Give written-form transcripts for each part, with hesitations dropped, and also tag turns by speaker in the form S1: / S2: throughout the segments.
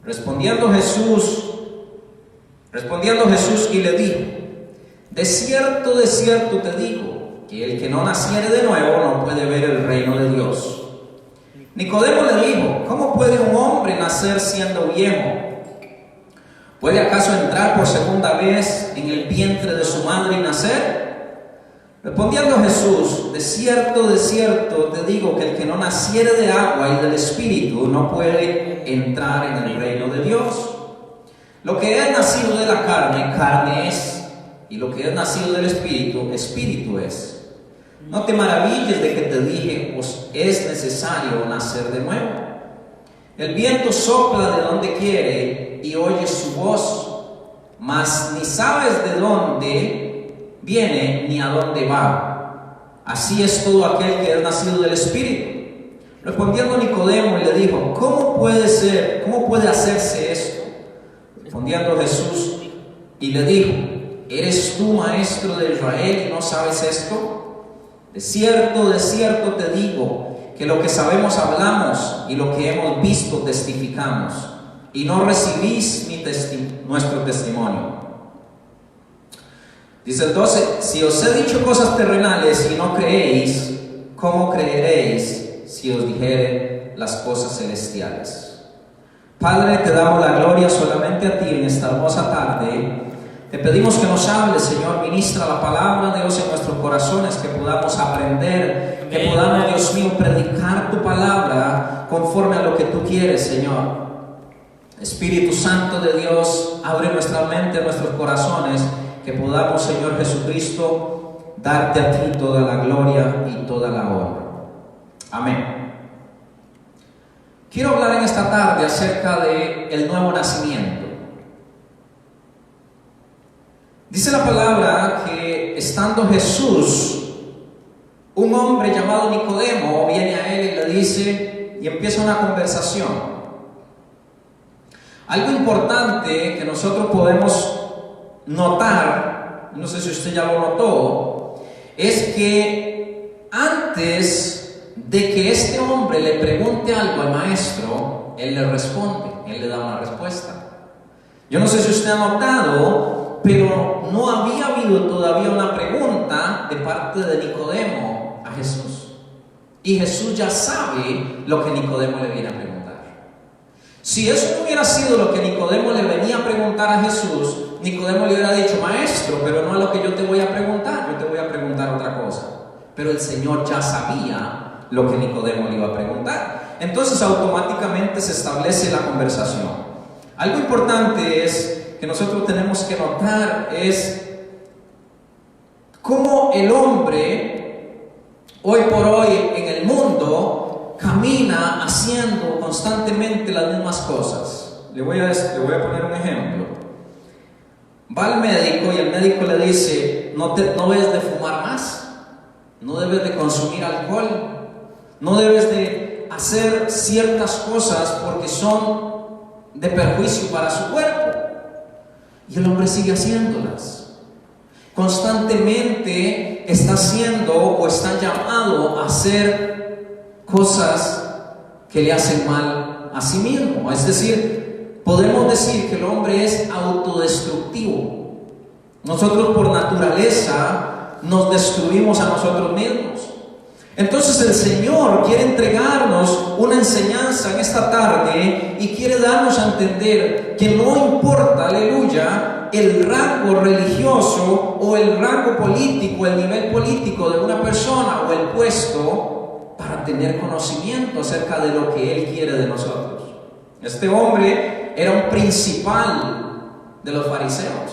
S1: Respondiendo Jesús y le dijo: de cierto te digo, que el que no naciere de nuevo no puede ver el reino de Dios. Nicodemo le dijo: ¿cómo puede un hombre nacer siendo viejo? ¿Puede acaso entrar por segunda vez en el vientre de su madre y nacer? Respondiendo Jesús: de cierto te digo, que el que no naciere de agua y del Espíritu no puede entrar en el reino de Dios. Lo que es nacido de la carne, carne es, y lo que es nacido del Espíritu, Espíritu es. No te maravilles de que te dije, pues es necesario nacer de nuevo. El viento sopla de donde quiere y oyes su voz, mas ni sabes de dónde viene ni a dónde va. Así es todo aquel que es nacido del Espíritu. Respondiendo Nicodemo y le dijo: ¿cómo puede hacerse esto? Respondiendo Jesús y le dijo: ¿eres tú maestro de Israel y no sabes esto? De cierto te digo, que lo que sabemos hablamos y lo que hemos visto testificamos, y no recibís nuestro testimonio. Dice el 12: si os he dicho cosas terrenales y no creéis, ¿cómo creeréis si os dijere las cosas celestiales? Padre, te damos la gloria solamente a ti en esta hermosa tarde. Te pedimos que nos hables, Señor. Ministra la palabra de Dios en nuestros corazones, que podamos aprender, que podamos, Dios mío, predicar tu palabra conforme a lo que tú quieres, Señor. Espíritu Santo de Dios, abre nuestra mente, nuestros corazones, que podamos, Señor Jesucristo, darte a ti toda la gloria y toda la honra. Amén. Quiero hablar en esta tarde acerca del nuevo nacimiento. Dice la palabra que estando Jesús, un hombre llamado Nicodemo viene a él y le dice, y empieza una conversación. Algo importante que nosotros podemos notar, no sé si usted ya lo notó, es que antes de que este hombre le pregunte algo al maestro, él le responde, él le da una respuesta. Yo no sé si usted ha notado, pero no había habido todavía una pregunta de parte de Nicodemo a Jesús. Y Jesús ya sabe lo que Nicodemo le viene a preguntar. Si eso no hubiera sido lo que Nicodemo le venía a preguntar a Jesús, Nicodemo le hubiera dicho: maestro, pero no es lo que yo te voy a preguntar, yo te voy a preguntar otra cosa. Pero el Señor ya sabía lo que Nicodemo le iba a preguntar. Entonces automáticamente se establece la conversación. Algo importante es que nosotros tenemos que notar es cómo el hombre hoy por hoy en el mundo camina haciendo constantemente las mismas cosas. Le voy a poner un ejemplo. Va al médico y el médico le dice: no debes de fumar más, no debes de consumir alcohol, no debes de hacer ciertas cosas porque son de perjuicio para su cuerpo. Y el hombre sigue haciéndolas. Constantemente está haciendo o está llamado a hacer cosas que le hacen mal a sí mismo. Es decir, podemos decir que el hombre es autodestructivo. Nosotros por naturaleza nos destruimos a nosotros mismos. Entonces el Señor quiere entregarnos una enseñanza en esta tarde y quiere darnos a entender que no importa, aleluya, el rango religioso o el rango político, el nivel político de una persona o el puesto, para tener conocimiento acerca de lo que Él quiere de nosotros. Este hombre era un principal de los fariseos.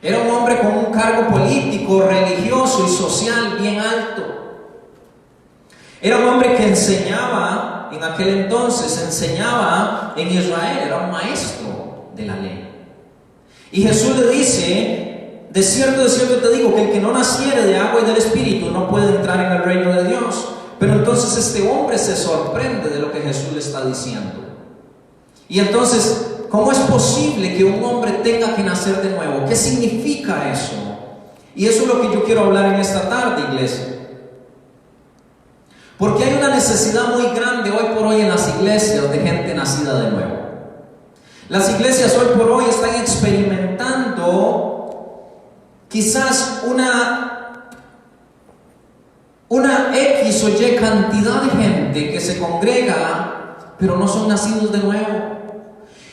S1: Era un hombre con un cargo político, religioso y social bien alto. Era un hombre que enseñaba, en aquel entonces enseñaba en Israel, era un maestro de la ley. Y Jesús le dice: de cierto te digo, que el que no naciere de agua y del Espíritu no puede entrar en el reino de Dios. Pero entonces este hombre se sorprende de lo que Jesús le está diciendo. Y entonces, ¿cómo es posible que un hombre tenga que nacer de nuevo? ¿Qué significa eso? Y eso es lo que yo quiero hablar en esta tarde, iglesia. Porque hay una necesidad muy grande hoy por hoy en las iglesias de gente nacida de nuevo. Las iglesias hoy por hoy están experimentando quizás una X o Y cantidad de gente que se congrega, pero no son nacidos de nuevo.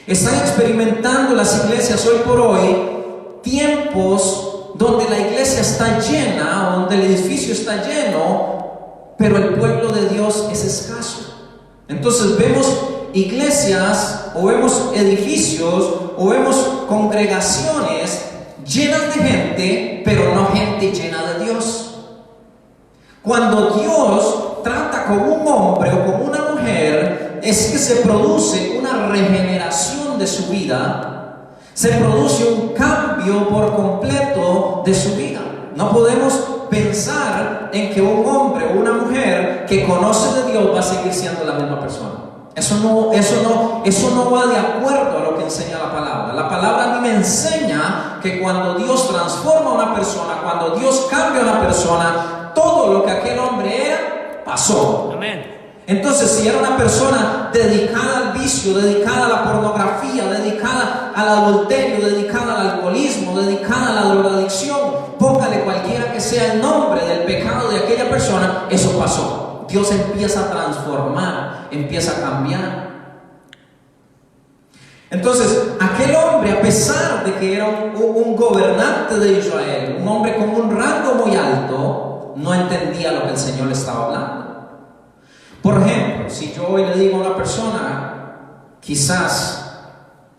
S1: Están experimentando las iglesias hoy por hoy tiempos donde la iglesia está llena, donde el edificio está lleno, pero el pueblo de Dios es escaso. Entonces vemos iglesias, o vemos edificios, o vemos congregaciones llenas de gente, pero no gente llena de Dios. Cuando Dios trata con un hombre o con una mujer, es que se produce una regeneración de su vida, se produce un cambio por completo de su vida. No podemos pensar en que un hombre o una mujer que conoce de Dios va a seguir siendo la misma persona. Eso no va de acuerdo a lo que enseña la palabra. La palabra a mí me enseña que cuando Dios transforma a una persona, cuando Dios cambia a una persona, todo lo que aquel hombre era, pasó.
S2: Amén.
S1: Entonces, si era una persona dedicada al vicio, dedicada a la pornografía, dedicada al adulterio, dedicada al alcoholismo, dedicada a la drogadicción, póngale cualquiera que sea el nombre del pecado de aquella persona, eso pasó. Dios empieza a transformar, empieza a cambiar. Entonces, aquel hombre, a pesar de que era un gobernante de Israel, un hombre con un rango muy alto, no entendía lo que el Señor le estaba hablando. Por ejemplo, si yo hoy le digo a una persona, quizás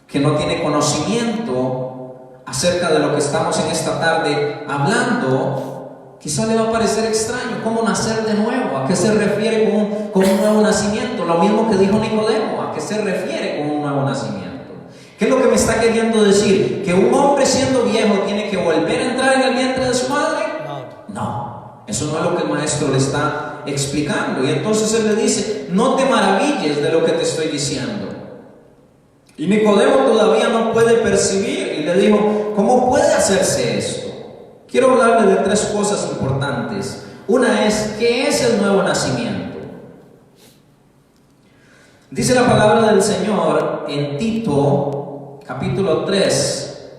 S1: que no tiene conocimiento acerca de lo que estamos en esta tarde hablando, quizás le va a parecer extraño. ¿Cómo nacer de nuevo? ¿A qué se refiere con un nuevo nacimiento? Lo mismo que dijo Nicodemo, ¿a qué se refiere con un nuevo nacimiento? ¿Qué es lo que me está queriendo decir? ¿Que un hombre siendo viejo tiene que volver a entrar en el vientre de su madre? No, eso no es lo que el maestro le está explicando. Y entonces él le dice, no te maravilles de lo que te estoy diciendo. Y Nicodemo todavía no puede percibir y le dijo, ¿cómo puede hacerse esto? Quiero hablarle de tres cosas importantes. Una es, ¿qué es el nuevo nacimiento? Dice la palabra del Señor en Tito, capítulo 3.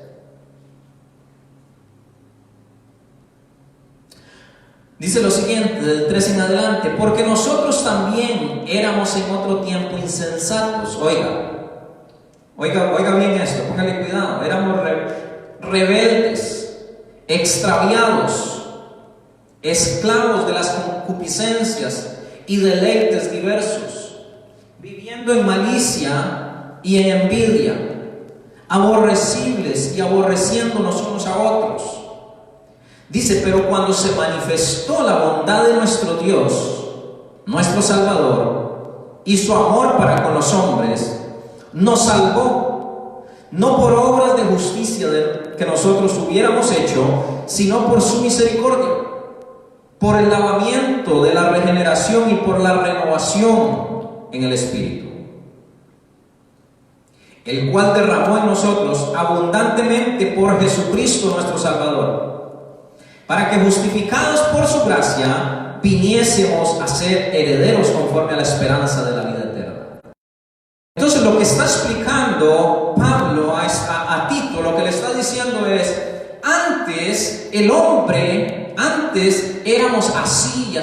S1: Dice lo siguiente, del 3 en adelante, porque nosotros también éramos en otro tiempo insensatos. Oiga bien esto, póngale cuidado. Éramos rebeldes, extraviados, esclavos de las concupiscencias y deleites diversos, viviendo en malicia y en envidia, aborrecibles y aborreciéndonos unos a otros. Dice, pero cuando se manifestó la bondad de nuestro Dios, nuestro Salvador, y su amor para con los hombres, nos salvó, no por obras de justicia que nosotros hubiéramos hecho, sino por su misericordia, por el lavamiento de la regeneración y por la renovación en el Espíritu, el cual derramó en nosotros abundantemente por Jesucristo nuestro Salvador, para que justificados por su gracia viniésemos a ser herederos conforme a la esperanza de la vida eterna. Entonces lo que está explicando Pablo a Tito, lo que le está diciendo es, antes el hombre, éramos así,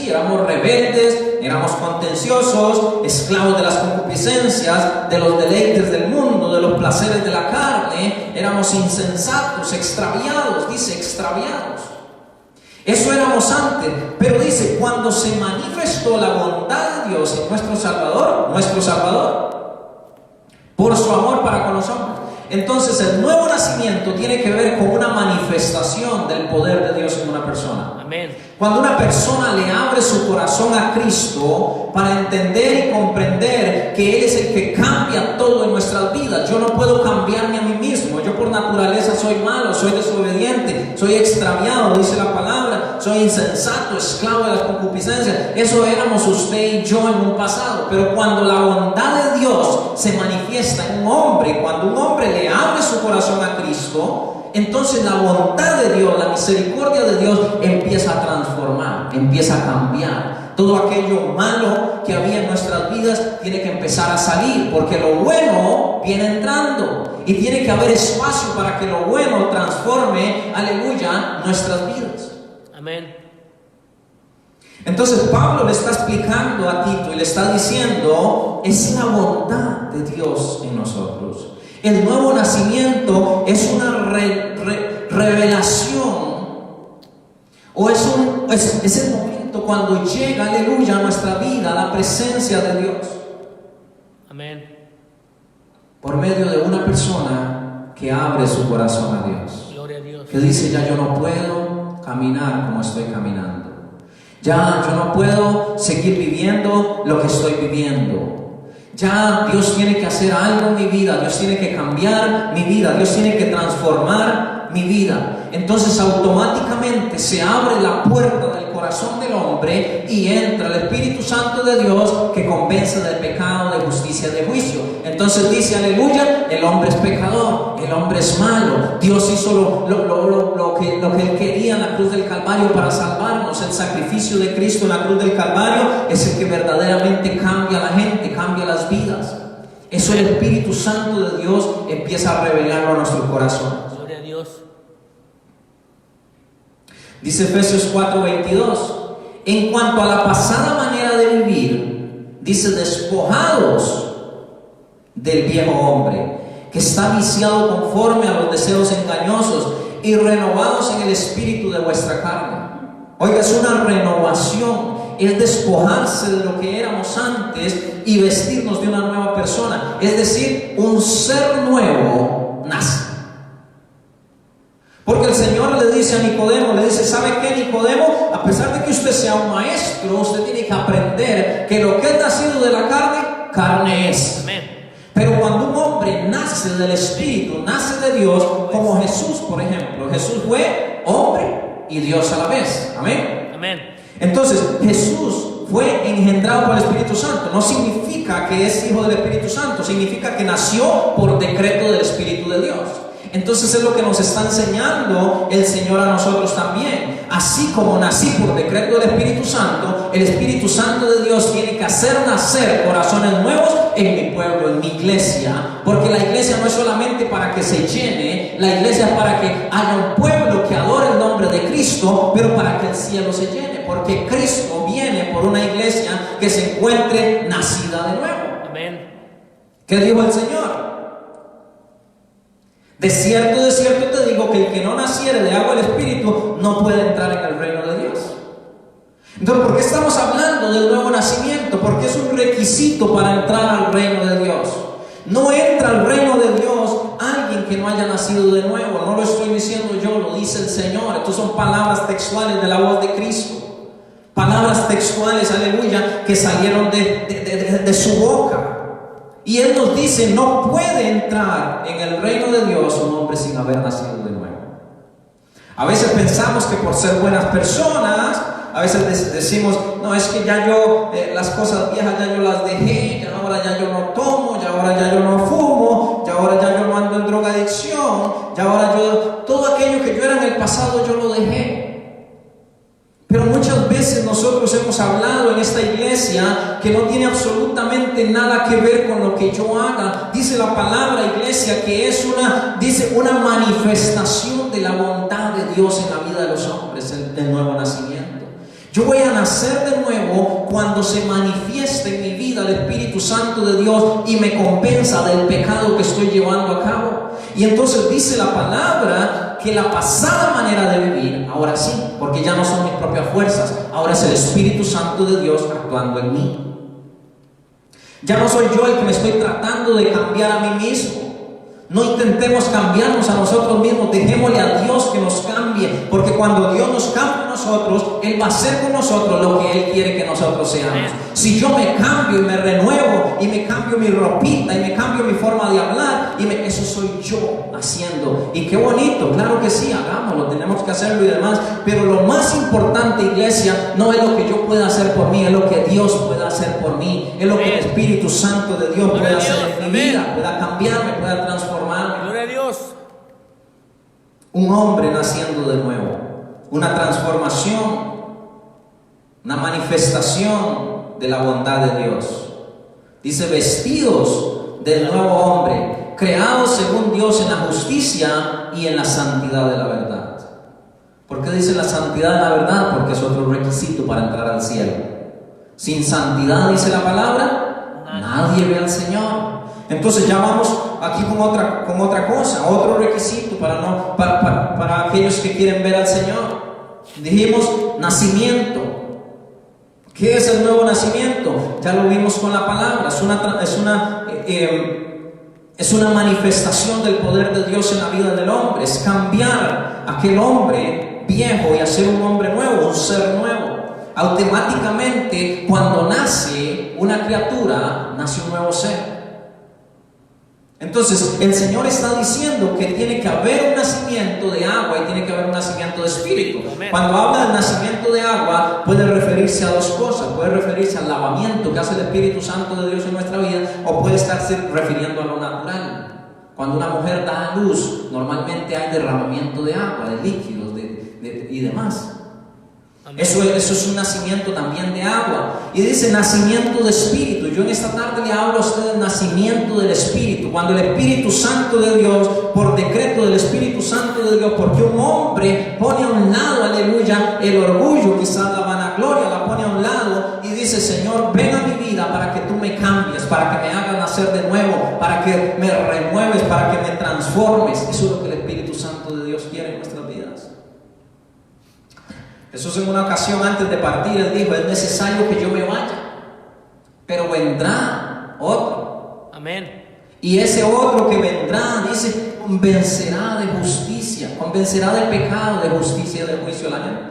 S1: éramos rebeldes, éramos contenciosos, esclavos de las concupiscencias, de los deleites del mundo, de los placeres de la carne, éramos insensatos, extraviados, dice extraviados. Eso éramos antes, pero dice, cuando se manifestó la bondad de Dios en nuestro Salvador, por su amor para con los hombres. Entonces el nuevo nacimiento tiene que ver con una manifestación del poder de Dios en una persona.
S2: Amén.
S1: Cuando una persona le abre su corazón a Cristo para entender y comprender que Él es el que cambia todo en nuestras vidas. Yo no puedo cambiarme a mí mismo. Yo por naturaleza soy malo, soy desobediente, soy extraviado, dice la palabra, soy insensato, esclavo de las concupiscencias. Eso éramos usted y yo en un pasado. Pero cuando la bondad de Dios se manifiesta en un hombre, cuando un hombre le abre su corazón a Cristo, entonces la bondad de Dios, la misericordia de Dios empieza a transformar, empieza a cambiar. Todo aquello malo que había en nuestras vidas tiene que empezar a salir, porque lo bueno viene entrando y tiene que haber espacio para que lo bueno transforme, aleluya, nuestras vidas.
S2: Amén.
S1: Entonces Pablo le está explicando a Tito y le está diciendo, es la bondad de Dios en nosotros. El nuevo nacimiento es una revelación, o es el momento cuando llega, aleluya, a nuestra vida la presencia de Dios.
S2: Amén.
S1: Por medio de una persona que abre su corazón a Dios.
S2: Gloria a Dios.
S1: Que dice, ya yo no puedo caminar como estoy caminando. Ya yo no puedo seguir viviendo lo que estoy viviendo. Ya Dios tiene que hacer algo en mi vida. Dios tiene que cambiar mi vida. Dios tiene que transformar mi vida. Entonces automáticamente se abre la puerta del corazón del hombre y entra el Espíritu Santo de Dios que convence del pecado, de justicia, de juicio. Entonces dice, aleluya, el hombre es pecador, el hombre es malo. Dios hizo lo que Él quería en la cruz del Calvario para salvarnos. El sacrificio de Cristo en la cruz del Calvario es el que verdaderamente cambia a la gente, cambia las vidas. Eso el Espíritu Santo de Dios empieza a revelarlo a nuestro corazón.
S2: Gloria a Dios.
S1: Dice Efesios 4:22, en cuanto a la pasada manera de vivir, dice, despojados del viejo hombre, que está viciado conforme a los deseos engañosos, y renovados en el espíritu de vuestra carne. Oiga, es una renovación, es despojarse de lo que éramos antes y vestirnos de una nueva persona. Es decir, un ser nuevo nace. Porque el Señor le dice a Nicodemo, le dice, ¿sabe qué, Nicodemo? A pesar de que usted sea un maestro, usted tiene que aprender que lo que es nacido de la carne, carne es.
S2: Amén.
S1: Pero cuando un hombre nace del Espíritu, nace de Dios, como Jesús, por ejemplo. Jesús fue hombre y Dios a la vez. Amén.
S2: Amén.
S1: Entonces, Jesús fue engendrado por el Espíritu Santo. No significa que es hijo del Espíritu Santo, significa que nació por decreto del Espíritu de Dios. Entonces es lo que nos está enseñando el Señor a nosotros también. Así como nací por decreto del Espíritu Santo, el Espíritu Santo de Dios tiene que hacer nacer corazones nuevos en mi pueblo, en mi iglesia. Porque la iglesia no es solamente para que se llene, la iglesia es para que haya un pueblo que adore el nombre de Cristo, pero para que el cielo se llene. Porque Cristo viene por una iglesia que se encuentre nacida de nuevo.
S2: Amén.
S1: ¿Qué dijo el Señor? De cierto te digo que el que no naciere de agua del Espíritu no puede entrar en el reino de Dios. Entonces, ¿por qué estamos hablando del nuevo nacimiento? Porque es un requisito para entrar al reino de Dios. No entra al reino de Dios alguien que no haya nacido de nuevo. No lo estoy diciendo yo, lo dice el Señor. Estas son palabras textuales de la voz de Cristo. Palabras textuales, aleluya, que salieron de su boca. Y Él nos dice, no puede entrar en el reino de Dios un hombre sin haber nacido de nuevo. A veces pensamos que por ser buenas personas, a veces decimos, no, es que ya yo, las cosas viejas ya yo las dejé, ya ahora ya yo no tomo, ya ahora ya yo no fumo, ya ahora ya yo no ando en drogadicción, ya ahora todo aquello que yo era en el pasado yo lo dejé. Pero muchas veces nosotros hemos hablado en esta iglesia que no tiene absolutamente nada que ver con lo que yo haga. Dice la palabra, iglesia, que es una manifestación de la bondad de Dios en la vida de los hombres, el nuevo nacimiento. Yo voy a nacer de nuevo cuando se manifieste en mi vida el Espíritu Santo de Dios y me compensa del pecado que estoy llevando a cabo. Y entonces dice la palabra que la pasada manera de vivir, ahora sí, porque ya no son mis propias fuerzas, ahora es el Espíritu Santo de Dios actuando en mí. Ya no soy yo el que me estoy tratando de cambiar a mí mismo. No intentemos cambiarnos a nosotros mismos, dejémosle a Dios que nos cambie, porque cuando Dios nos cambia a nosotros, Él va a hacer con nosotros lo que Él quiere que nosotros seamos. Si yo me cambio y me renuevo y me cambio mi ropita y me cambio mi forma de hablar, eso soy yo haciendo. Y qué bonito, claro que sí, hagámoslo, tenemos que hacerlo y demás, pero lo más importante, iglesia, no es lo que yo pueda hacer por mí, es lo que Dios pueda hacer por mí, es lo que el Espíritu Santo de Dios pueda hacer en mi vida, pueda cambiarme, pueda transformarme.
S2: Gloria a Dios.
S1: Un hombre naciendo de nuevo, una transformación. una manifestación de la bondad de Dios. Dice, vestidos del nuevo hombre, creados según Dios en la justicia y en la santidad de la verdad. ¿Por qué dice la santidad de la verdad? Porque es otro requisito para entrar al cielo. Sin santidad, dice la palabra, nadie ve al Señor. Entonces ya vamos aquí con otra cosa, otro requisito para aquellos que quieren ver al Señor. Dijimos nacimiento. ¿Qué es el nuevo nacimiento? Ya lo vimos con la palabra. Es una manifestación del poder de Dios en la vida del hombre. Es cambiar aquel hombre viejo y hacer un hombre nuevo, un ser nuevo. Automáticamente, cuando nace una criatura, nace un nuevo ser. Entonces, el Señor está diciendo que tiene que haber un nacimiento de agua y tiene que haber un nacimiento de espíritu. Cuando habla del nacimiento de agua, puede referirse a dos cosas. Puede referirse al lavamiento que hace el Espíritu Santo de Dios en nuestra vida, o puede estarse refiriendo a lo natural. Cuando una mujer da a luz, normalmente hay derramamiento de agua, de líquidos y demás. Eso es un nacimiento también de agua. Y dice nacimiento de espíritu. Yo en esta tarde le hablo a usted del nacimiento del espíritu. Cuando el Espíritu Santo de Dios, por decreto del Espíritu Santo de Dios, porque un hombre pone a un lado, aleluya, el orgullo, quizás la vanagloria, la pone a un lado y dice, Señor, ven a mi vida para que tú me cambies, para que me hagas nacer de nuevo, para que me renueves, para que me transformes. Eso es lo que el Espíritu Santo de Dios quiere en nuestras vidas. Jesús en una ocasión antes de partir, Él dijo, es necesario que yo me vaya, pero vendrá otro.
S2: Amén.
S1: Y ese otro que vendrá, dice, convencerá de justicia, convencerá de pecado, de justicia y de juicio a la gente.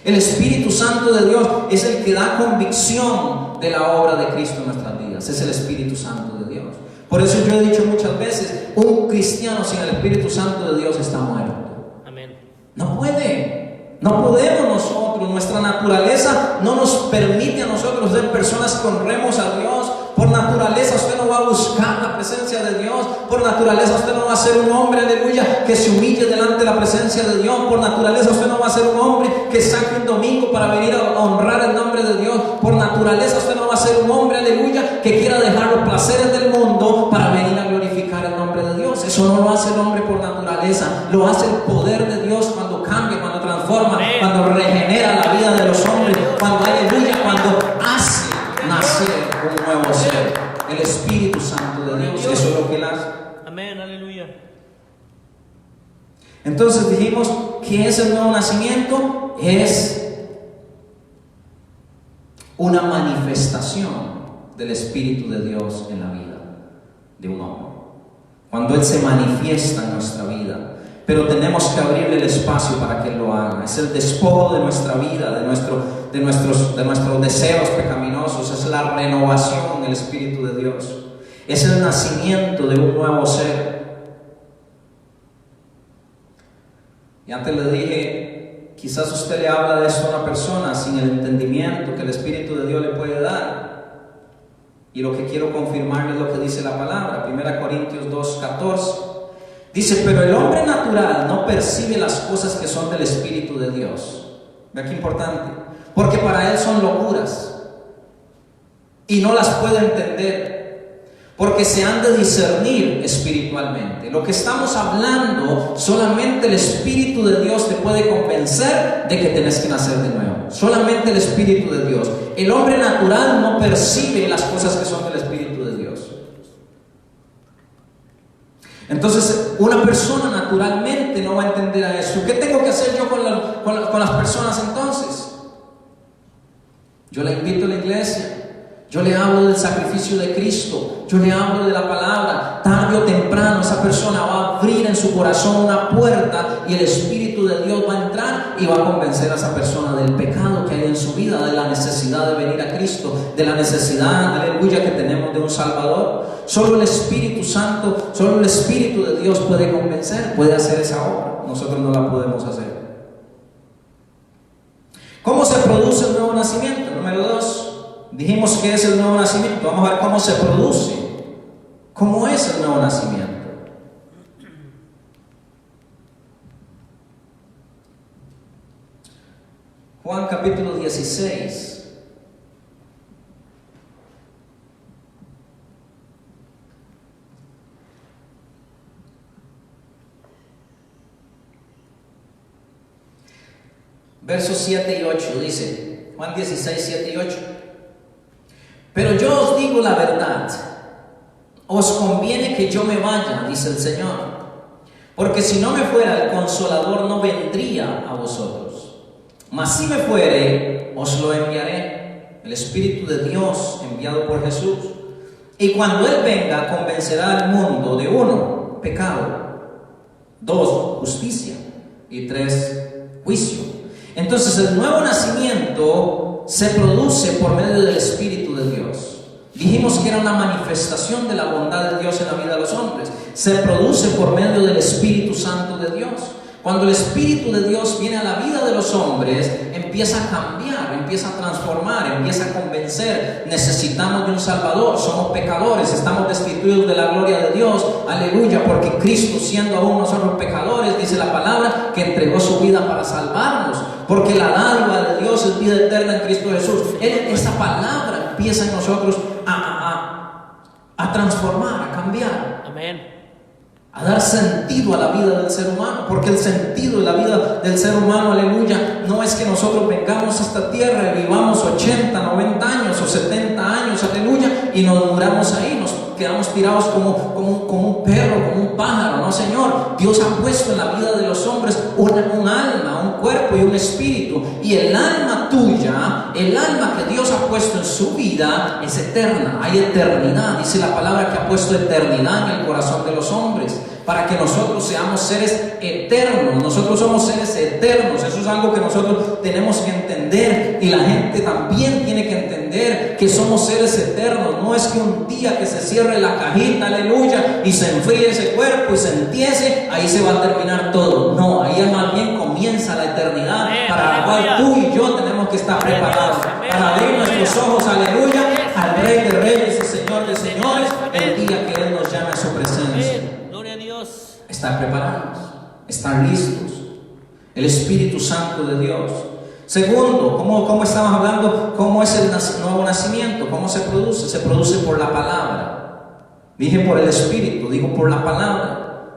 S1: El Espíritu Santo de Dios es el que da convicción de la obra de Cristo en nuestras vidas. Es el Espíritu Santo de Dios. Por eso yo he dicho muchas veces, un cristiano sin el Espíritu Santo de Dios está muerto.
S2: Amén.
S1: No puede. No podemos nosotros, nuestra naturaleza no nos permite a nosotros ser personas que honremos a Dios. Por naturaleza usted no va a buscar la presencia de Dios. Por naturaleza usted no va a ser un hombre, aleluya, que se humille delante de la presencia de Dios. Por naturaleza usted no va a ser un hombre que saque un domingo para venir a honrar el nombre de Dios. Por naturaleza usted no va a ser un hombre, aleluya, que quiera dejar los placeres del mundo para venir a glorificar el nombre de Dios. Eso no lo hace el hombre por naturaleza. Lo hace el poder de Dios cuando cambia, cuando transforma, cuando regenera la vida de los hombres, cuando, aleluya, cuando hace nacer un nuevo ser. El Espíritu Santo de Dios. Eso es lo que Él hace.
S2: Amén, aleluya.
S1: Entonces dijimos que es el nuevo nacimiento. Es una manifestación del Espíritu de Dios en la vida de un hombre. Cuando Él se manifiesta en nuestra vida. Pero tenemos que abrirle el espacio para que Él lo haga. Es el despojo de nuestra vida, de nuestros deseos pecaminosos. Es la renovación del Espíritu de Dios. Es el nacimiento de un nuevo ser. Y antes le dije, quizás usted le habla de esto a una persona sin el entendimiento que el Espíritu de Dios le puede dar. Y lo que quiero confirmarle es lo que dice la palabra. 1 Corintios 2:14. Dice, pero el hombre natural no percibe las cosas que son del Espíritu de Dios. Vea qué importante. Porque para él son locuras. Y no las puede entender. Porque se han de discernir espiritualmente. Lo que estamos hablando, solamente el Espíritu de Dios te puede convencer de que tenés que nacer de nuevo. Solamente el Espíritu de Dios. El hombre natural no percibe las cosas que son del Espíritu de Dios. Entonces, una persona naturalmente no va a entender a eso. ¿Qué tengo que hacer yo con las personas entonces? Yo la invito a la iglesia. Yo le hablo del sacrificio de Cristo. Yo le hablo de la palabra. Tarde o temprano esa persona va a abrir en su corazón una puerta y el Espíritu de Dios va a entrar y va a convencer a esa persona del pecado que hay en su vida, de la necesidad de venir a Cristo, de la necesidad, aleluya, que tenemos de un Salvador. Solo el Espíritu Santo, solo el Espíritu de Dios puede convencer, puede hacer esa obra. Nosotros no la podemos hacer. ¿Cómo se produce el nuevo nacimiento? Número 2. Dijimos que es el nuevo nacimiento. Vamos a ver cómo se produce. ¿Cómo es el nuevo nacimiento? Juan capítulo 17. 16. Versos 7 y 8 dice, Juan 16, 7 y 8. Pero yo os digo la verdad, os conviene que yo me vaya, dice el Señor, porque si no me fuera, el Consolador no vendría a vosotros. Mas si me fuere, os lo enviaré, el Espíritu de Dios enviado por Jesús. Y cuando Él venga, convencerá al mundo de 1, pecado, 2, justicia, y 3, juicio. Entonces el nuevo nacimiento se produce por medio del Espíritu de Dios. Dijimos que era una manifestación de la bondad de Dios en la vida de los hombres. Se produce por medio del Espíritu Santo de Dios. Cuando el Espíritu de Dios viene a la vida de los hombres, empieza a cambiar, empieza a transformar, empieza a convencer. Necesitamos de un Salvador, somos pecadores, estamos destituidos de la gloria de Dios, aleluya, porque Cristo, siendo aún nosotros pecadores, dice la palabra, que entregó su vida para salvarnos, porque la dádiva de Dios es vida eterna en Cristo Jesús. Esa palabra empieza en nosotros a transformar, a cambiar.
S2: Amén.
S1: A dar sentido a la vida del ser humano, porque el sentido de la vida del ser humano, aleluya, no es que nosotros vengamos a esta tierra y vivamos 80, 90 años o 70 años, aleluya, y nos muramos ahí, nos quedamos tirados como un perro, como un pájaro. No, Señor, Dios ha puesto en la vida de los hombres un alma, un cuerpo y un espíritu, y el alma tuya, el alma que Dios ha puesto en su vida es eterna, hay eternidad. Dice la palabra que ha puesto eternidad en el corazón de los hombres, para que nosotros seamos seres eternos. Nosotros somos seres eternos. Eso es algo que nosotros tenemos que entender, y la gente también tiene que entender que somos seres eternos. No es que un día que se cierre la cajita, aleluya, y se enfríe ese cuerpo y se entiese, ahí se va a terminar todo. No, ahí más bien comienza la eternidad, para la cual tú y yo tenemos que estar preparados para abrir nuestros ojos, aleluya, al Rey de Reyes y Señor de Señores, el día que Él nos llame a su presencia. Estar preparados, estar listos. El Espíritu Santo de Dios. Segundo, ¿cómo estamos hablando? ¿Cómo es el nuevo nacimiento? ¿Cómo se produce? Se produce por la palabra. Dije por el Espíritu, digo por la palabra.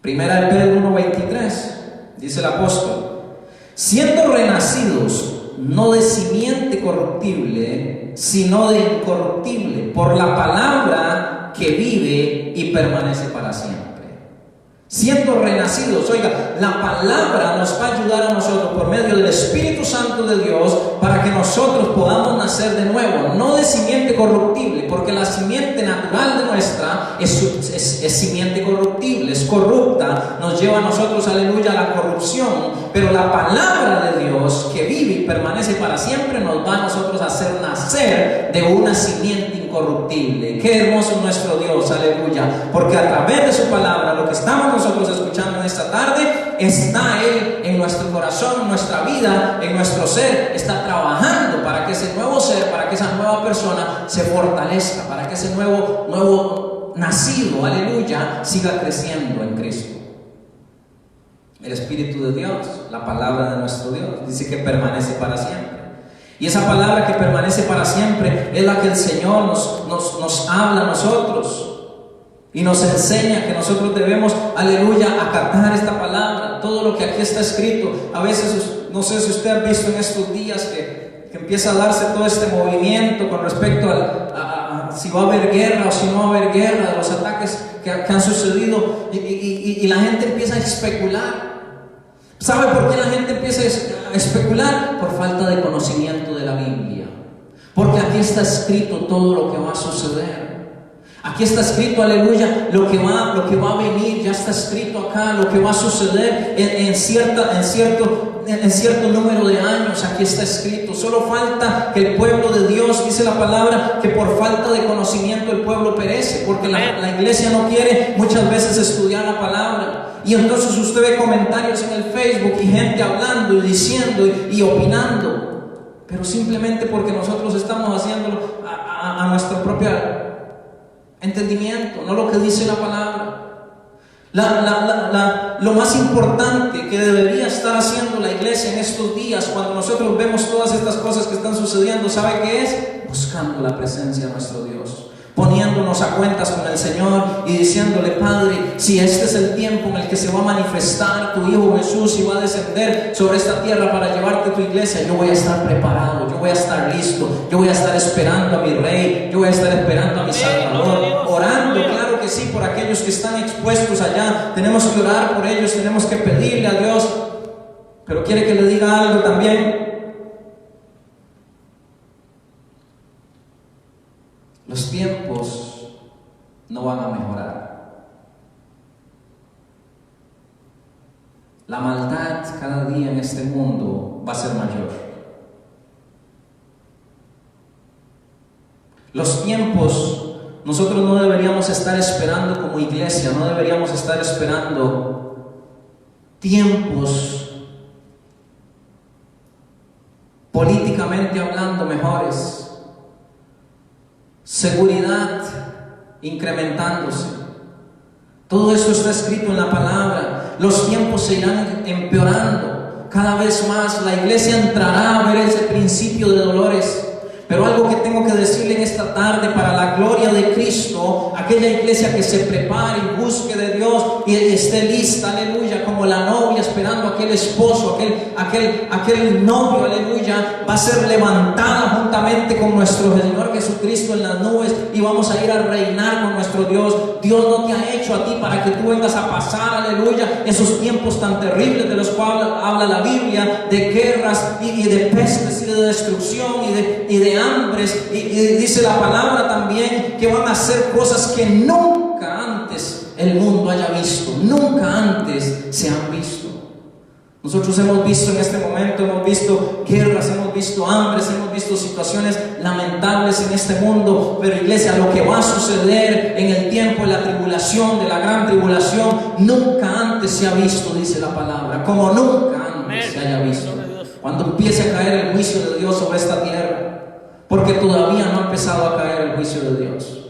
S1: Primera de Pedro 1:23, dice el apóstol: siendo renacidos, no de simiente corruptible, sino de incorruptible, por la palabra que vive y permanece para siempre. Siendo renacidos, oiga, la palabra nos va a ayudar a nosotros por medio del Espíritu Santo de Dios, para que nosotros podamos nacer de nuevo, no de simiente corruptible, porque la simiente natural de nuestra es simiente corruptible, es corrupta, nos lleva a nosotros, aleluya, a la corrupción. Pero la palabra de Dios, que vive y permanece para siempre, nos va a nosotros a hacer nacer de una simiente incorruptible. Qué hermoso es nuestro Dios, aleluya, porque a través de su palabra, lo que estamos nosotros escuchando en esta tarde, está Él en nuestro corazón, en nuestra vida, en nuestro ser. Está trabajando para que ese nuevo ser, para que esa nueva persona se fortalezca, para que ese nuevo nacido, aleluya, siga creciendo en Cristo. El Espíritu de Dios, la palabra de nuestro Dios, dice que permanece para siempre. Y esa palabra que permanece para siempre es la que el Señor nos habla a nosotros y nos enseña que nosotros debemos, aleluya, acatar esta palabra. Todo lo que aquí está escrito. A veces, no sé si usted ha visto en estos días que empieza a darse todo este movimiento con respecto a si va a haber guerra o si no va a haber guerra, de los ataques que han sucedido, y la gente empieza a especular. ¿Sabe por qué la gente empieza a especular? Por falta de conocimiento de la Biblia. Porque aquí está escrito todo lo que va a suceder. Aquí está escrito, aleluya, lo que va a venir. Ya está escrito acá lo que va a suceder en cierto número de años. Aquí está escrito. Solo falta que el pueblo de Dios, dice la palabra, que por falta de conocimiento el pueblo perece, porque la iglesia no quiere muchas veces estudiar la palabra. Y entonces usted ve comentarios en el Facebook y gente hablando y diciendo y opinando, pero simplemente porque nosotros estamos haciéndolo a nuestro propio entendimiento, no lo que dice la palabra. Lo más importante que debería estar haciendo la iglesia en estos días, cuando nosotros vemos todas estas cosas que están sucediendo, ¿sabe qué es? Buscando la presencia de nuestro Dios, poniéndonos a cuentas con el Señor y diciéndole: Padre, si este es el tiempo en el que se va a manifestar tu Hijo Jesús y va a descender sobre esta tierra para llevarte a tu iglesia, yo voy a estar preparado, yo voy a estar listo, yo voy a estar esperando a mi Rey, yo voy a estar esperando a mi Salvador, orando, claro que sí, por aquellos que están expuestos allá. Tenemos que orar por ellos, tenemos que pedirle a Dios. Pero quiere que le diga algo también. Los tiempos no van a mejorar. La maldad cada día en este mundo va a ser mayor. Los tiempos, nosotros no deberíamos estar esperando como iglesia, no deberíamos estar esperando tiempos políticamente hablando mejores. Seguridad incrementándose. Todo eso está escrito en la palabra. Los tiempos se irán empeorando cada vez más. La iglesia entrará a ver ese principio de dolores. Pero algo que tengo que decirle en esta tarde, para la gloria de Cristo, aquella iglesia que se prepare y busque de Dios y esté lista, aleluya, como la novia esperando a aquel esposo, aquel novio, aleluya, va a ser levantada juntamente con nuestro Señor Jesucristo en las nubes y vamos a ir a reinar con nuestro Dios. Dios no te ha hecho a ti para que tú vengas a pasar, aleluya, esos tiempos tan terribles de los cuales habla la Biblia, de guerras y de pestes y de destrucción y de hambres, y dice la palabra también que van a hacer cosas que nunca antes el mundo haya visto, nunca antes se han visto. Nosotros hemos visto en este momento, hemos visto guerras, hemos visto hambres, hemos visto situaciones lamentables en este mundo, pero iglesia, lo que va a suceder en el tiempo de la tribulación, de la gran tribulación, nunca antes se ha visto, dice la palabra, como nunca antes se haya visto. Cuando empiece a caer el juicio de Dios sobre esta tierra, porque todavía no ha empezado a caer el juicio de Dios.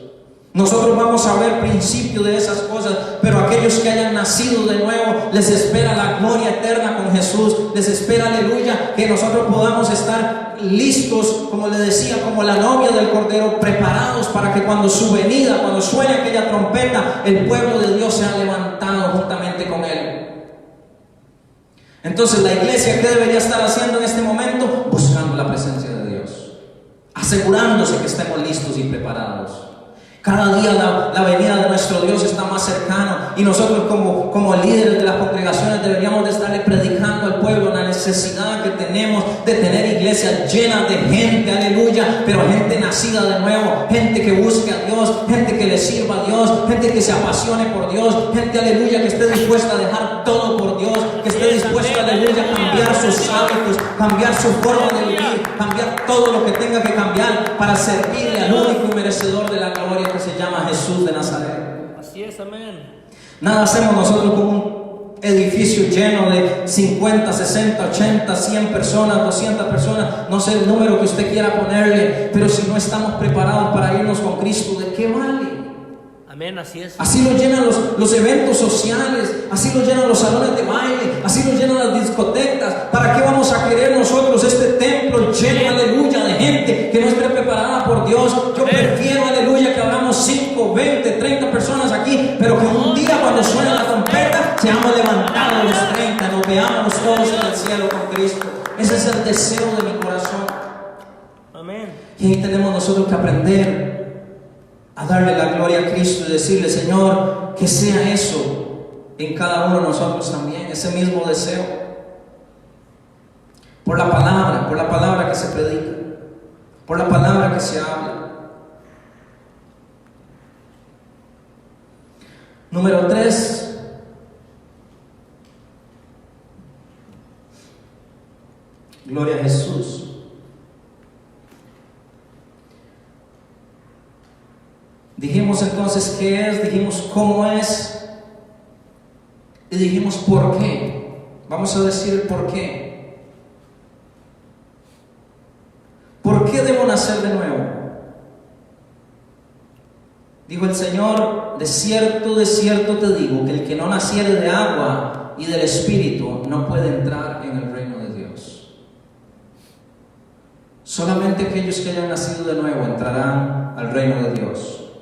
S1: Nosotros vamos a ver principio de esas cosas, pero aquellos que hayan nacido de nuevo, les espera la gloria eterna con Jesús, les espera, aleluya, que nosotros podamos estar listos, como le decía, como la novia del Cordero, preparados para que cuando su venida, cuando suene aquella trompeta, el pueblo de Dios sea levantado juntamente con Él. Entonces la iglesia, ¿qué debería estar haciendo en este momento? Buscando la presencia de Dios, asegurándose que estemos listos y preparados. Cada día la venida de nuestro Dios está más cercana y nosotros como líderes de las congregaciones deberíamos de estarle predicando al pueblo la necesidad que tenemos de tener iglesias llenas de gente, aleluya, pero gente nacida de nuevo, gente que busque a Dios, gente que le sirva a Dios, gente que se apasione por Dios, gente, aleluya, que esté dispuesta a dejar todo por Dios, que esté dispuesta, aleluya, a cambiar sus hábitos, cambiar su forma de vivir, cambiar todo lo que tenga que cambiar para servirle al único y merecedor de la gloria que se llama Jesús de Nazaret.
S2: Así es, amén.
S1: Nada hacemos nosotros con un edificio lleno de 50, 60, 80, 100 personas, 200 personas, no sé el número que usted quiera ponerle, pero si no estamos preparados para irnos con Cristo, ¿de qué vale?
S2: Amén, así es.
S1: Así lo llenan los eventos sociales, así lo llenan los salones de baile, así lo llenan las discotecas. ¿Para qué vamos a querer nosotros este templo lleno, aleluya, de gente que no esté preparada por Dios? Yo prefiero, aleluya, que hagamos 5, 20, 30 personas aquí, pero que un día cuando suene la trompeta seamos levantados los 30, nos veamos todos en el cielo con Cristo. Ese es el deseo de mi corazón.
S2: Amén.
S1: Y ahí tenemos nosotros que aprender a darle la gloria a Cristo y decirle: Señor, que sea eso en cada uno de nosotros también, ese mismo deseo, por la palabra que se predica, por la palabra que se habla. Número 3, gloria a Jesús. Dijimos entonces qué es, dijimos cómo es y dijimos por qué. Vamos a decir el por qué. ¿Por qué debo nacer de nuevo? Dijo el Señor, de cierto te digo, que el que no naciere de agua y del Espíritu no puede entrar en el reino de Dios. Solamente aquellos que hayan nacido de nuevo entrarán al reino de Dios.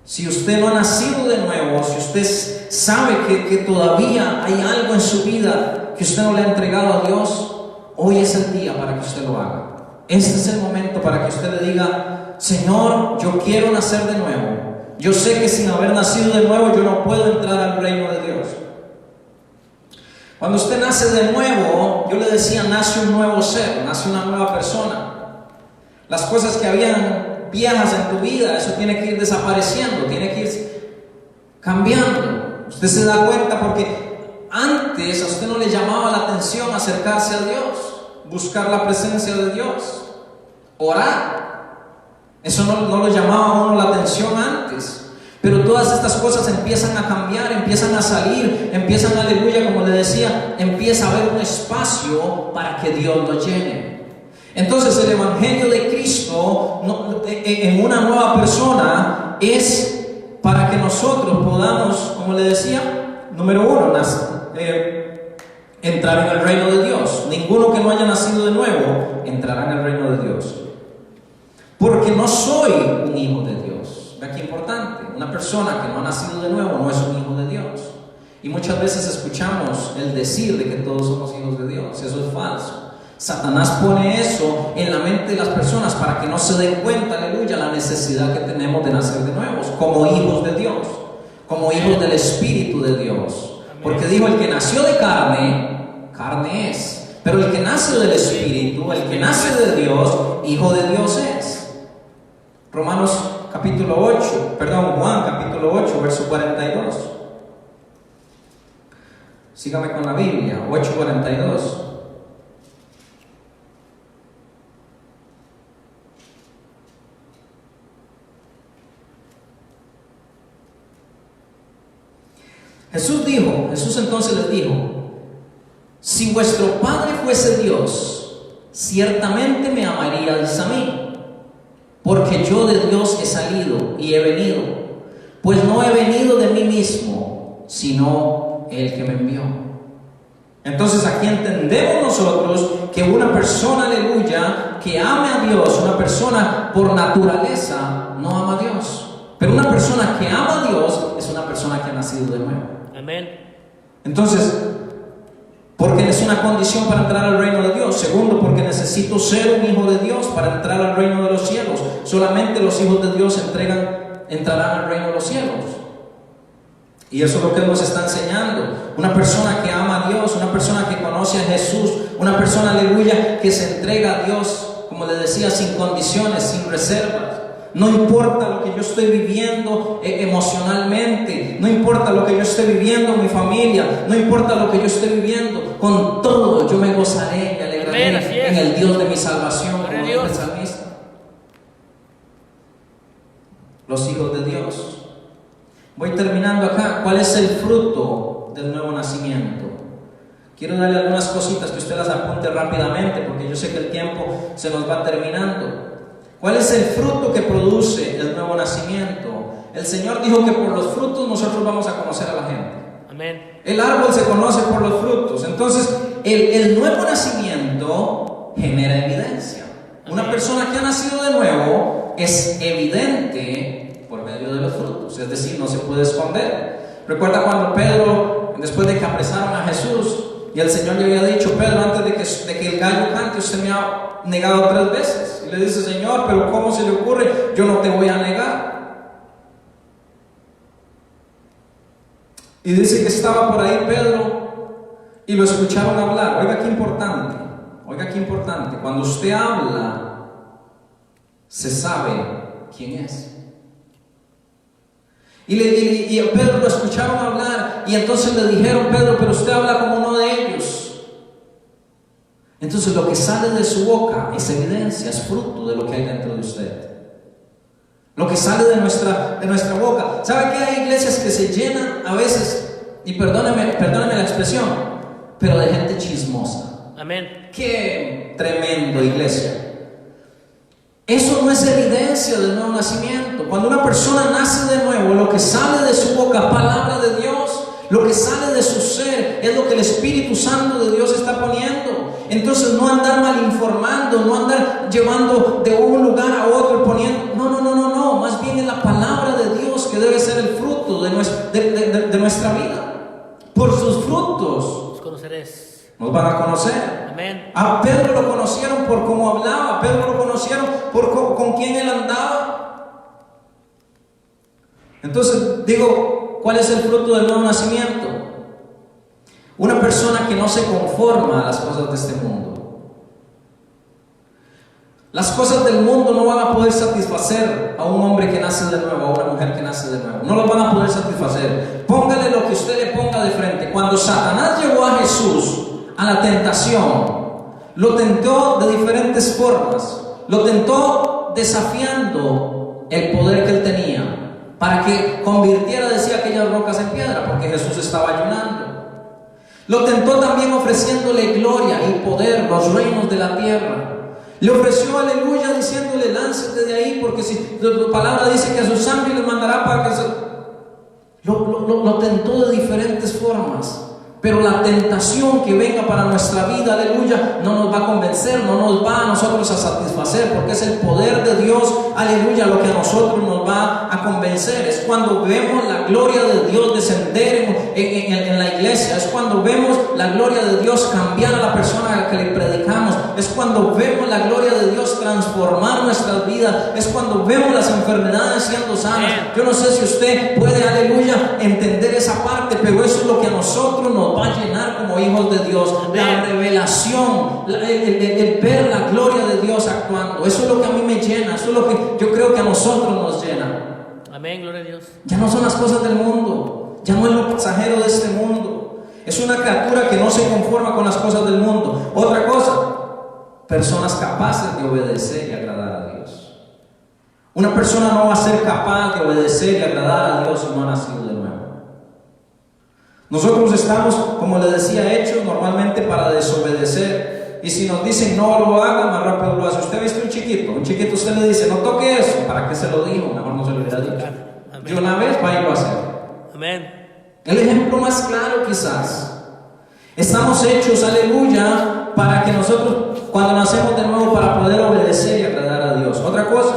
S1: Si usted no ha nacido de nuevo, si usted sabe que todavía hay algo en su vida que usted no le ha entregado a Dios, hoy es el día para que usted lo haga. Este es el momento para que usted le diga: Señor, yo quiero nacer de nuevo. Yo sé que sin haber nacido de nuevo yo no puedo entrar al reino de Dios. Cuando usted nace de nuevo, yo le decía, nace un nuevo ser, nace una nueva persona. Las cosas que habían viejas en tu vida, eso tiene que ir desapareciendo, tiene que ir cambiando. Usted se da cuenta porque antes a usted no le llamaba la atención acercarse a Dios, buscar la presencia de Dios, orar. Eso no lo llamaba a uno la atención antes. Pero todas estas cosas empiezan a cambiar, empiezan a salir, empiezan, aleluya, como le decía, empieza a haber un espacio para que Dios lo llene. Entonces el Evangelio de Cristo en una nueva persona es para que nosotros podamos, como le decía, número uno, entrar en el reino de Dios. Ninguno que no haya nacido de nuevo entrará en el reino de Dios. Porque no soy un hijo de Dios. Vea qué importante. Una persona que no ha nacido de nuevo no es un hijo de Dios. Y muchas veces escuchamos el decir de que todos somos hijos de Dios. Eso es falso. Satanás pone eso en la mente de las personas para que no se den cuenta, aleluya, la necesidad que tenemos de nacer de nuevo, como hijos de Dios, como hijos del Espíritu de Dios. Porque dijo, el que nació de carne, carne es. Pero el que nace del Espíritu, el que nace de Dios, hijo de Dios es. Juan capítulo 8, verso 42. Sígame con la Biblia, 8:42. Jesús entonces les dijo: si vuestro Padre fuese Dios, ciertamente me amaríais a mí, porque yo de Dios he salido y he venido, pues no he venido de mí mismo, sino el que me envió. Entonces aquí entendemos nosotros que una persona, aleluya, que ame a Dios, una persona por naturaleza no ama a Dios. Pero una persona que ama a Dios es una persona que ha nacido de nuevo.
S2: Amén.
S1: Entonces, porque es una condición para entrar al reino de Dios. Segundo, porque necesito ser un hijo de Dios para entrar al reino de los cielos. Solamente los hijos de Dios entrarán al reino de los cielos. Y eso es lo que nos está enseñando. Una persona que ama a Dios, una persona que conoce a Jesús, una persona, aleluya, que se entrega a Dios, como le decía, sin condiciones, sin reservas. No importa lo que yo estoy viviendo emocionalmente, no importa lo que yo esté viviendo en mi familia, no importa lo que yo esté viviendo, con todo yo me gozaré, me alegraré en el Dios de mi salvación, como dice el salmista. Los hijos de Dios. Voy terminando acá. ¿Cuál es el fruto del nuevo nacimiento? Quiero darle algunas cositas que usted las apunte rápidamente, porque yo sé que el tiempo se nos va terminando. ¿Cuál es el fruto que produce el nuevo nacimiento? El Señor dijo que por los frutos nosotros vamos a conocer a la gente.
S2: Amén.
S1: El árbol se conoce por los frutos. Entonces, el nuevo nacimiento genera evidencia. Una persona que ha nacido de nuevo es evidente por medio de los frutos. Es decir, no se puede esconder. Recuerda cuando Pedro, después de que apresaron a Jesús, y el Señor le había dicho: Pedro, antes de que el gallo cante, usted me ha negado 3 veces. Y le dice: Señor, pero ¿cómo se le ocurre? Yo no te voy a negar. Y dice que estaba por ahí Pedro y lo escucharon hablar. Oiga qué importante, oiga qué importante. Cuando usted habla, se sabe quién es. Y a Pedro lo escucharon hablar, y entonces le dijeron: Pedro, pero usted habla como uno de ellos. Entonces lo que sale de su boca es evidencia, es fruto de lo que hay dentro de usted. Lo que sale de nuestra boca. ¿Sabe que hay iglesias que se llenan a veces, y perdóneme la expresión, pero de gente chismosa?
S2: Amén.
S1: Qué tremendo, iglesia. Eso no es evidencia del nuevo nacimiento. Cuando una persona nace de nuevo, lo que sale de su boca, palabra de Dios, lo que sale de su ser, es lo que el Espíritu Santo de Dios está poniendo. Entonces no andar mal informando, no andar llevando de un lugar a otro poniendo. No. Más bien es la palabra de Dios que debe ser el fruto de nuestra vida. Por sus frutos
S2: Los conoceréis.
S1: nos van a conocer.
S2: Amén.
S1: A Pedro lo conocieron por cómo hablaba. A Pedro lo conocieron por con quién él andaba. Entonces digo, ¿cuál es el fruto del nuevo nacimiento? Una persona que no se conforma a las cosas de este mundo. Las cosas del mundo no van a poder satisfacer a un hombre que nace de nuevo, a una mujer que nace de nuevo. No lo van a poder satisfacer. Póngale lo que usted le ponga de frente. Cuando Satanás llevó a Jesús a la tentación, lo tentó de diferentes formas. Lo tentó desafiando el poder que él tenía para que convirtiera, decía, aquellas rocas en piedra, porque Jesús estaba ayunando. Lo tentó también ofreciéndole gloria y poder, los reinos de la tierra. Le ofreció aleluya diciéndole, lánzate de ahí, porque si la palabra dice que a sus ángeles mandará para que lo tentó de diferentes formas. Pero la tentación que venga para nuestra vida, aleluya, no nos va a convencer, no nos va a nosotros a satisfacer, porque es el poder de Dios, aleluya, lo que a nosotros nos va a convencer. Es cuando vemos la gloria de Dios descender en la iglesia, es cuando vemos la gloria de Dios cambiar a la persona a la que le predicamos, es cuando vemos la gloria de Dios transformar nuestras vidas, es cuando vemos las enfermedades siendo sanas. Yo no sé si usted puede, aleluya, entender esa parte, pero eso es lo que a nosotros nos va a llenar como hijos de Dios. La revelación, el ver la gloria de Dios actuando, eso es lo que a mí me llena, eso es lo que yo creo que a nosotros nos llena.
S2: Amén, gloria a Dios.
S1: Ya no son las cosas del mundo, ya no es lo pasajero de este mundo. Es una criatura que no se conforma con las cosas del mundo. Otra cosa, personas capaces de obedecer y agradar a Dios. Una persona no va a ser capaz de obedecer y agradar a Dios si no ha nacido de nuevo. Nosotros estamos, como le decía, hechos normalmente para desobedecer. Y si nos dicen no lo haga, más rápido lo hace. Usted ha visto un chiquito usted le dice no toque eso, ¿para qué se lo dijo? Mejor no se lo hubiera dicho. De una vez va y lo hace.
S2: Amén.
S1: El ejemplo más claro quizás. Estamos hechos, aleluya, para que nosotros cuando nacemos de nuevo para poder obedecer y agradar a Dios. Otra cosa,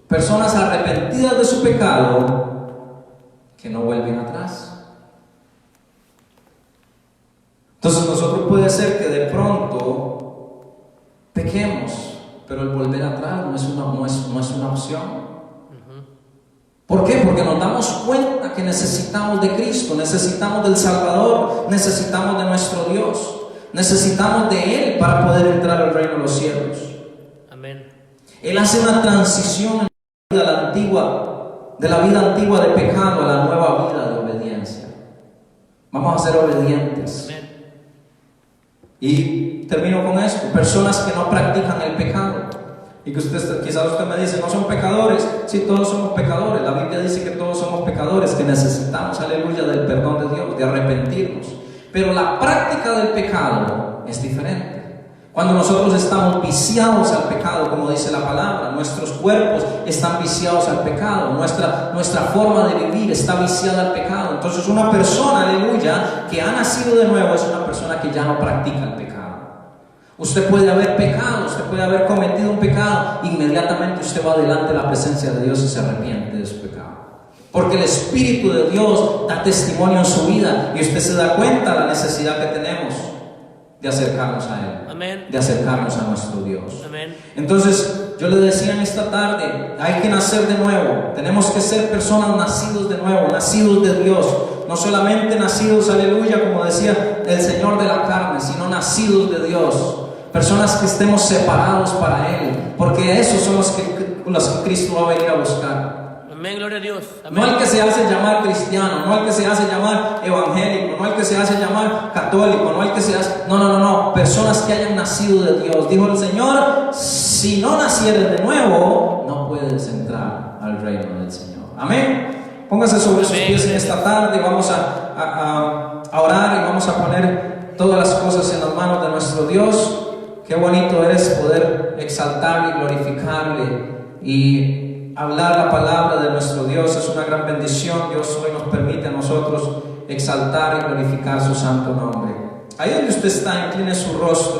S1: personas arrepentidas de su pecado que no vuelven atrás. Entonces nosotros puede ser que de pronto pequemos, pero el volver atrás no es una opción. ¿Por qué? Porque nos damos cuenta que necesitamos de Cristo, necesitamos del Salvador, necesitamos de nuestro Dios, necesitamos de Él para poder entrar al reino de los cielos.
S2: Amén.
S1: Él hace una transición en la vida antigua, de la vida antigua de pecado a la nueva vida de obediencia. Vamos a ser obedientes.
S2: Amén.
S1: Y termino con esto: personas que no practican el pecado. Y que quizás usted me dice, no son pecadores. Sí, todos somos pecadores. La Biblia dice que todos somos pecadores, que necesitamos, aleluya, del perdón de Dios, de arrepentirnos. Pero la práctica del pecado es diferente. Cuando nosotros estamos viciados al pecado, como dice la palabra, nuestros cuerpos están viciados al pecado, nuestra forma de vivir está viciada al pecado. Entonces una persona, aleluya, que ha nacido de nuevo es una persona que ya no practica el pecado. Usted puede haber pecado, usted puede haber cometido un pecado, inmediatamente usted va delante de la presencia de Dios y se arrepiente de su pecado. Porque el Espíritu de Dios da testimonio en su vida y usted se da cuenta de la necesidad que tenemos de acercarnos a Él.
S2: Amén.
S1: De acercarnos a nuestro Dios.
S2: Amén.
S1: Entonces, yo le decía en esta tarde, hay que nacer de nuevo. Tenemos que ser personas nacidos de nuevo, nacidos de Dios. No solamente nacidos, aleluya, como decía el Señor de la carne, sino nacidos de Dios. Personas que estemos separados para Él, porque esos son los que Cristo va a venir a buscar.
S2: Amén, gloria a Dios. Amén.
S1: No el que se hace llamar cristiano, no el que se hace llamar evangélico, no el que se hace llamar católico, no el que se hace... No. Personas que hayan nacido de Dios. Dijo el Señor, si no nacieres de nuevo, no puedes entrar al reino del Señor. Amén. Póngase sobre sus pies en esta tarde. Vamos a orar y vamos a poner todas las cosas en las manos de nuestro Dios. Qué bonito es poder exaltarle y glorificarle y hablar la palabra de nuestro Dios. Es una gran bendición. Dios hoy nos permite a nosotros exaltar y glorificar su santo nombre. Ahí donde usted está, incline su rostro.